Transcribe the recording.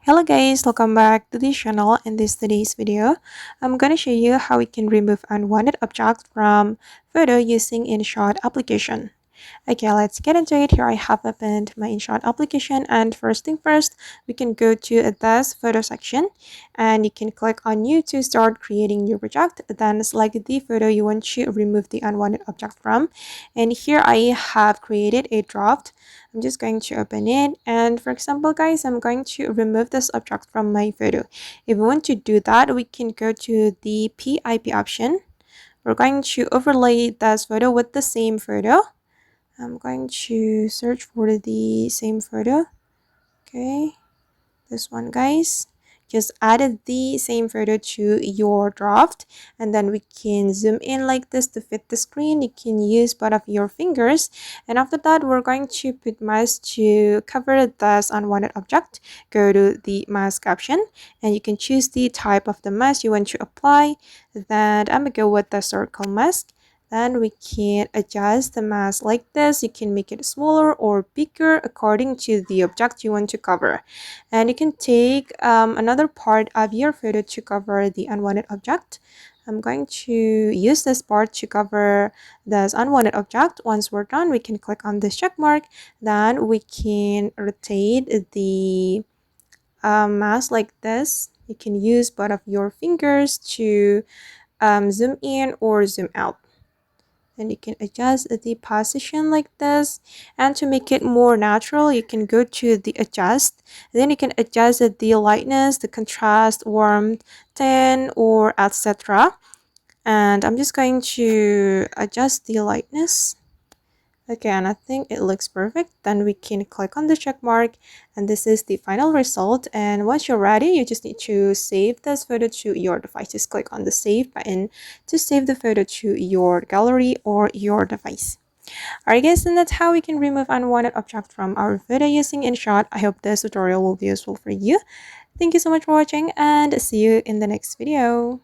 Hello guys, welcome back to this channel. In today's video, I'm gonna show you how we can remove unwanted objects from photo using Inshot application. Okay, let's get into it. Here I have opened my Inshot application, and first thing first, we can go to this photo section and you can click on new to start creating new project. Then select the photo you want to remove the unwanted object from. And here I have created a draft. I'm just going to open it, and for example guys, I'm going to remove this object from my photo. If we want to do that, we can go to the PIP option. We're going to overlay this photo with the same photo. I'm going to search for the same photo. Okay, this one guys. Just added the same photo to your draft, and then we can zoom in like this to fit the screen. You can use both of your fingers, and after that we're going to put mask to cover this unwanted object. Go to the mask option and you can choose the type of the mask you want to apply. Then I'm gonna go with the circle mask. Then we can adjust the mask like this. You can make it smaller or bigger according to the object you want to cover. And you can take another part of your photo to cover the unwanted object. I'm going to use this part to cover this unwanted object. Once we're done, we can click on this check mark. Then we can rotate the mask like this. You can use both of your fingers to zoom in or zoom out. And you can adjust the position like this, and to make it more natural you can go to the adjust. Then you can adjust the lightness, the contrast, warmth, tone, or etc. And I'm just going to adjust the lightness. Okay, and I think it looks perfect. Then we can click on the check mark, and this is the final result. And once you're ready, you just need to save this photo to your device. Just click on the save button to save the photo to your gallery or your device. Alright guys, and that's how we can remove unwanted objects from our photo using InShot. I hope this tutorial will be useful for you. Thank you so much for watching, and see you in the next video.